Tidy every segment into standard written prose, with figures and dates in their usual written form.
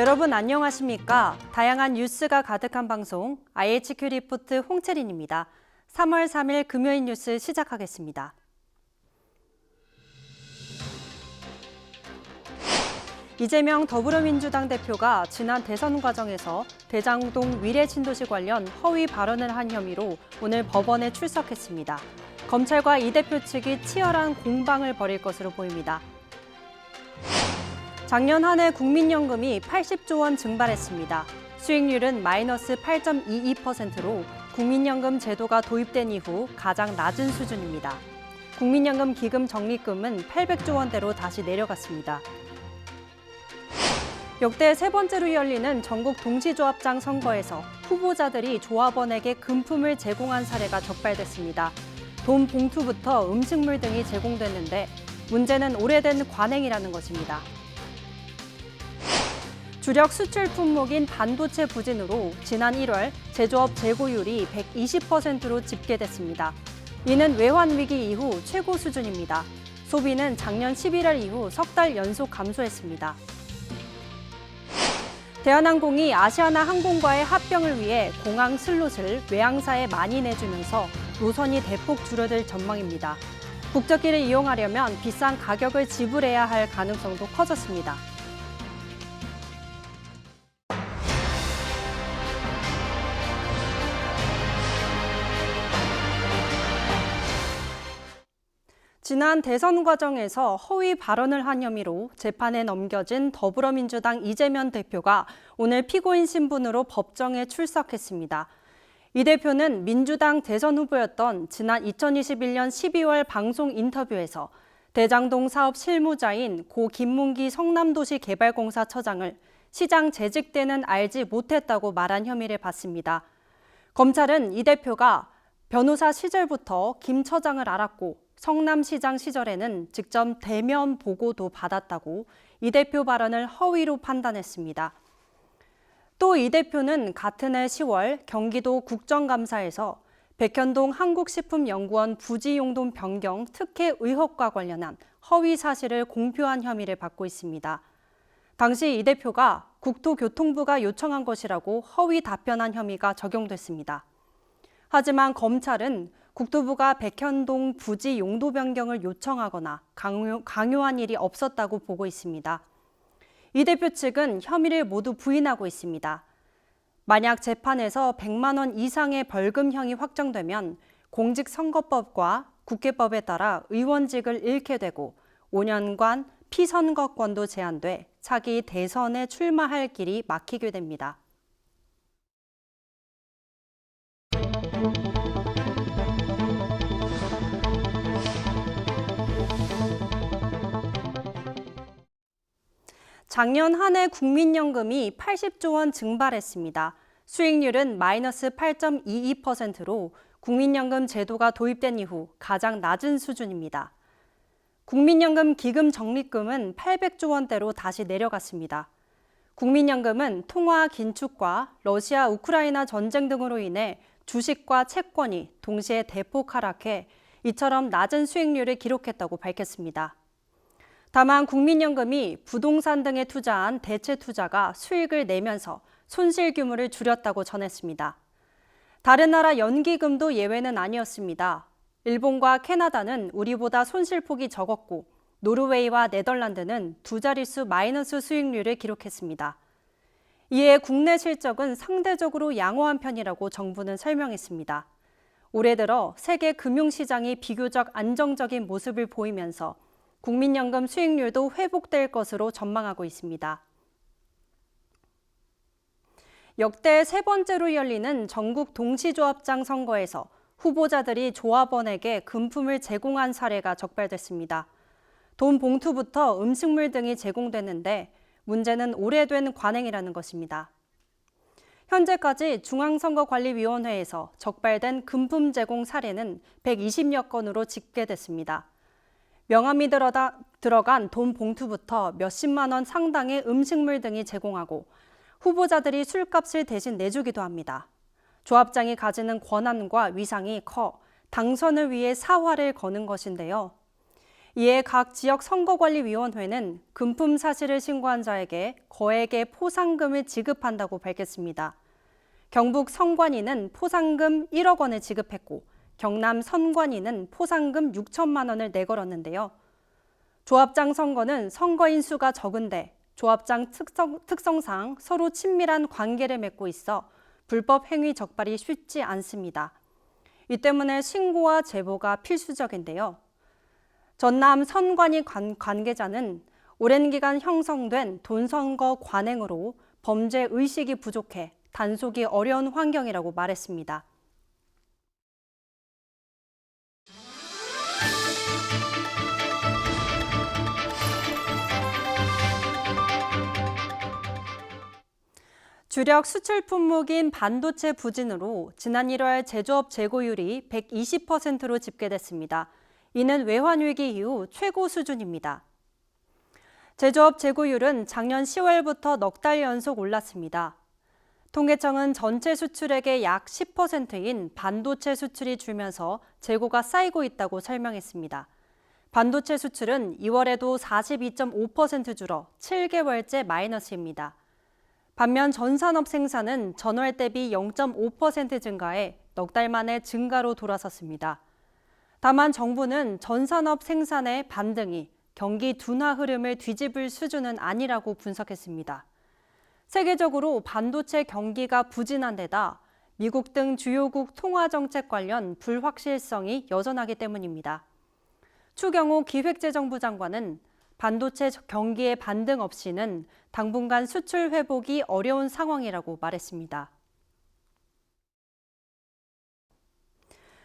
여러분 안녕하십니까? 다양한 뉴스가 가득한 방송 IHQ 리포트 홍채린입니다. 3월 3일 금요일 뉴스 시작하겠습니다. 이재명 더불어민주당 대표가 지난 대선 과정에서 대장동 위례 신도시 관련 허위 발언을 한 혐의로 오늘 법원에 출석했습니다. 검찰과 이 대표 측이 치열한 공방을 벌일 것으로 보입니다. 작년 한 해 국민연금이 80조 원 증발했습니다. 수익률은 마이너스 8.22%로 국민연금 제도가 도입된 이후 가장 낮은 수준입니다. 국민연금 기금 적립금은 800조 원대로 다시 내려갔습니다. 역대 세 번째로 열리는 전국 동시조합장 선거에서 후보자들이 조합원에게 금품을 제공한 사례가 적발됐습니다. 돈 봉투부터 음식물 등이 제공됐는데 문제는 오래된 관행이라는 것입니다. 주력 수출 품목인 반도체 부진으로 지난 1월 제조업 재고율이 120%로 집계됐습니다. 이는 외환 위기 이후 최고 수준입니다. 소비는 작년 11월 이후 석 달 연속 감소했습니다. 대한항공이 아시아나 항공과의 합병을 위해 공항 슬롯을 외항사에 많이 내주면서 노선이 대폭 줄어들 전망입니다. 국적기를 이용하려면 비싼 가격을 지불해야 할 가능성도 커졌습니다. 지난 대선 과정에서 허위 발언을 한 혐의로 재판에 넘겨진 더불어민주당 이재명 대표가 오늘 피고인 신분으로 법정에 출석했습니다. 이 대표는 민주당 대선 후보였던 지난 2021년 12월 방송 인터뷰에서 대장동 사업 실무자인 고 김문기 성남도시개발공사 처장을 시장 재직 때는 알지 못했다고 말한 혐의를 받습니다. 검찰은 이 대표가 변호사 시절부터 김 처장을 알았고 성남시장 시절에는 직접 대면 보고도 받았다고 이 대표 발언을 허위로 판단했습니다. 또 이 대표는 같은 해 10월 경기도 국정감사에서 백현동 한국식품연구원 부지 용도 변경 특혜 의혹과 관련한 허위 사실을 공표한 혐의를 받고 있습니다. 당시 이 대표가 국토교통부가 요청한 것이라고 허위 답변한 혐의가 적용됐습니다. 하지만 검찰은 국토부가 백현동 부지 용도 변경을 요청하거나 강요한 일이 없었다고 보고 있습니다. 이 대표 측은 혐의를 모두 부인하고 있습니다. 만약 재판에서 100만 원 이상의 벌금형이 확정되면 공직선거법과 국회법에 따라 의원직을 잃게 되고 5년간 피선거권도 제한돼 차기 대선에 출마할 길이 막히게 됩니다. 작년 한 해 국민연금이 80조 원 증발했습니다. 수익률은 마이너스 8.22%로 국민연금 제도가 도입된 이후 가장 낮은 수준입니다. 국민연금 기금 적립금은 800조 원대로 다시 내려갔습니다. 국민연금은 통화 긴축과 러시아 우크라이나 전쟁 등으로 인해 주식과 채권이 동시에 대폭 하락해 이처럼 낮은 수익률을 기록했다고 밝혔습니다. 다만 국민연금이 부동산 등에 투자한 대체 투자가 수익을 내면서 손실 규모를 줄였다고 전했습니다. 다른 나라 연기금도 예외는 아니었습니다. 일본과 캐나다는 우리보다 손실폭이 적었고 노르웨이와 네덜란드는 두 자릿수 마이너스 수익률을 기록했습니다. 이에 국내 실적은 상대적으로 양호한 편이라고 정부는 설명했습니다. 올해 들어 세계 금융시장이 비교적 안정적인 모습을 보이면서 국민연금 수익률도 회복될 것으로 전망하고 있습니다. 역대 세 번째로 열리는 전국 동시조합장 선거에서 후보자들이 조합원에게 금품을 제공한 사례가 적발됐습니다. 돈 봉투부터 음식물 등이 제공됐는데 문제는 오래된 관행이라는 것입니다. 현재까지 중앙선거관리위원회에서 적발된 금품 제공 사례는 120여 건으로 집계됐습니다. 명함이 들어간 돈 봉투부터 몇십만 원 상당의 음식물 등이 제공하고 후보자들이 술값을 대신 내주기도 합니다. 조합장이 가지는 권한과 위상이 커 당선을 위해 사활을 거는 것인데요. 이에 각 지역 선거관리위원회는 금품 사실을 신고한 자에게 거액의 포상금을 지급한다고 밝혔습니다. 경북 선관위는 포상금 1억 원을 지급했고 경남 선관위는 포상금 6천만 원을 내걸었는데요. 조합장 선거는 선거인 수가 적은데 조합장 특성상 서로 친밀한 관계를 맺고 있어 불법 행위 적발이 쉽지 않습니다. 이 때문에 신고와 제보가 필수적인데요. 전남 선관위 관계자는 오랜 기간 형성된 돈선거 관행으로 범죄 의식이 부족해 단속이 어려운 환경이라고 말했습니다. 주력 수출 품목인 반도체 부진으로 지난 1월 제조업 재고율이 120%로 집계됐습니다. 이는 외환위기 이후 최고 수준입니다. 제조업 재고율은 작년 10월부터 넉 달 연속 올랐습니다. 통계청은 전체 수출액의 약 10%인 반도체 수출이 줄면서 재고가 쌓이고 있다고 설명했습니다. 반도체 수출은 2월에도 42.5% 줄어 7개월째 마이너스입니다. 반면 전산업 생산은 전월 대비 0.5% 증가해 넉 달 만에 증가로 돌아섰습니다. 다만 정부는 전산업 생산의 반등이 경기 둔화 흐름을 뒤집을 수준은 아니라고 분석했습니다. 세계적으로 반도체 경기가 부진한 데다 미국 등 주요국 통화정책 관련 불확실성이 여전하기 때문입니다. 추경호 기획재정부 장관은 반도체 경기의 반등 없이는 당분간 수출 회복이 어려운 상황이라고 말했습니다.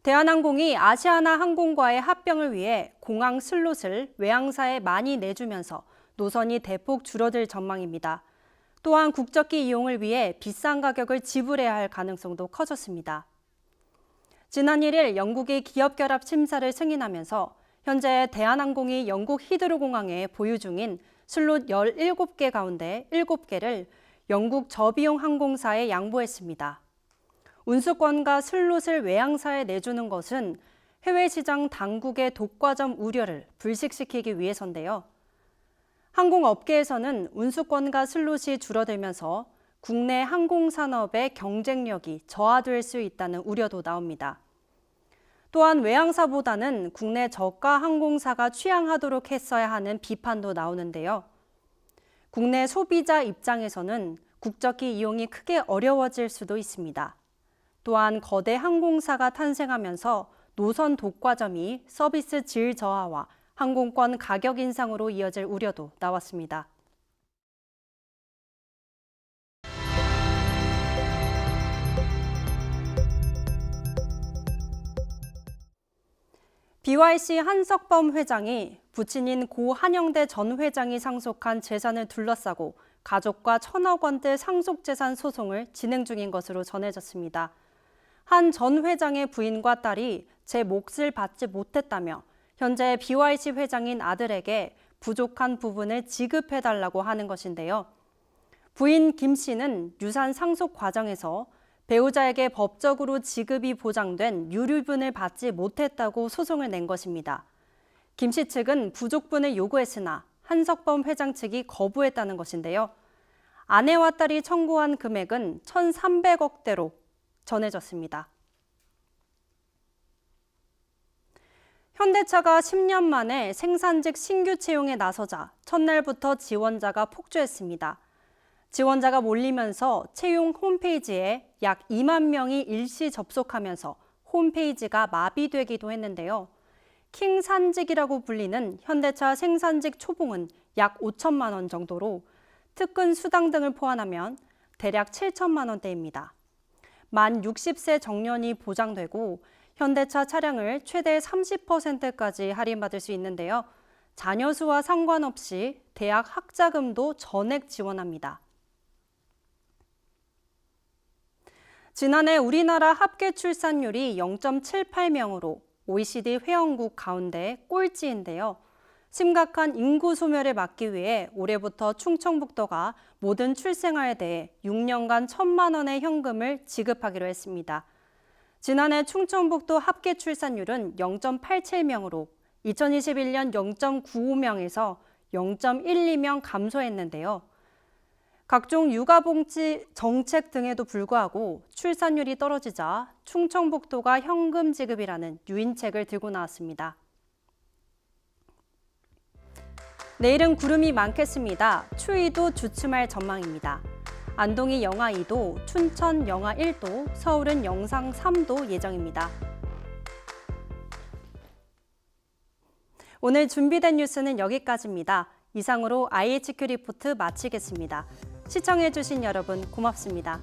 대한항공이 아시아나 항공과의 합병을 위해 공항 슬롯을 외항사에 많이 내주면서 노선이 대폭 줄어들 전망입니다. 또한 국적기 이용을 위해 비싼 가격을 지불해야 할 가능성도 커졌습니다. 지난 1일 영국이 기업결합 심사를 승인하면서 현재 대한항공이 영국 히드로 공항에 보유 중인 슬롯 17개 가운데 7개를 영국 저비용 항공사에 양보했습니다. 운수권과 슬롯을 외항사에 내주는 것은 해외 시장 당국의 독과점 우려를 불식시키기 위해서인데요. 항공업계에서는 운수권과 슬롯이 줄어들면서 국내 항공산업의 경쟁력이 저하될 수 있다는 우려도 나옵니다. 또한 외항사보다는 국내 저가 항공사가 취항하도록 했어야 하는 비판도 나오는데요. 국내 소비자 입장에서는 국적기 이용이 크게 어려워질 수도 있습니다. 또한 거대 항공사가 탄생하면서 노선 독과점이 서비스 질 저하와 항공권 가격 인상으로 이어질 우려도 나왔습니다. BYC 한석범 회장이 부친인 고 한영대 전 회장이 상속한 재산을 둘러싸고 가족과 1,000억 원대 상속재산 소송을 진행 중인 것으로 전해졌습니다. 한 전 회장의 부인과 딸이 제 몫을 받지 못했다며 현재 BYC 회장인 아들에게 부족한 부분을 지급해달라고 하는 것인데요. 부인 김 씨는 유산 상속 과정에서 배우자에게 법적으로 지급이 보장된 유류분을 받지 못했다고 소송을 낸 것입니다. 김 씨 측은 부족분을 요구했으나 한석범 회장 측이 거부했다는 것인데요. 아내와 딸이 청구한 금액은 1,300억대로 전해졌습니다. 현대차가 10년 만에 생산직 신규 채용에 나서자 첫날부터 지원자가 폭주했습니다. 지원자가 몰리면서 채용 홈페이지에 약 2만 명이 일시 접속하면서 홈페이지가 마비되기도 했는데요. 킹산직이라고 불리는 현대차 생산직 초봉은 약 5천만 원 정도로 특근 수당 등을 포함하면 대략 7천만 원대입니다. 만 60세 정년이 보장되고 현대차 차량을 최대 30%까지 할인받을 수 있는데요. 자녀 수와 상관없이 대학 학자금도 전액 지원합니다. 지난해 우리나라 합계 출산율이 0.78명으로 OECD 회원국 가운데 꼴찌인데요. 심각한 인구 소멸을 막기 위해 올해부터 충청북도가 모든 출생아에 대해 6년간 1,000만 원의 현금을 지급하기로 했습니다. 지난해 충청북도 합계 출산율은 0.87명으로 2021년 0.95명에서 0.12명 감소했는데요. 각종 육아봉지 정책 등에도 불구하고 출산율이 떨어지자 충청북도가 현금 지급이라는 유인책을 들고 나왔습니다. 내일은 구름이 많겠습니다. 추위도 주춤할 전망입니다. 안동이 영하 2도, 춘천 영하 1도, 서울은 영상 3도 예정입니다. 오늘 준비된 뉴스는 여기까지입니다. 이상으로 IHQ 리포트 마치겠습니다. 시청해주신 여러분 고맙습니다.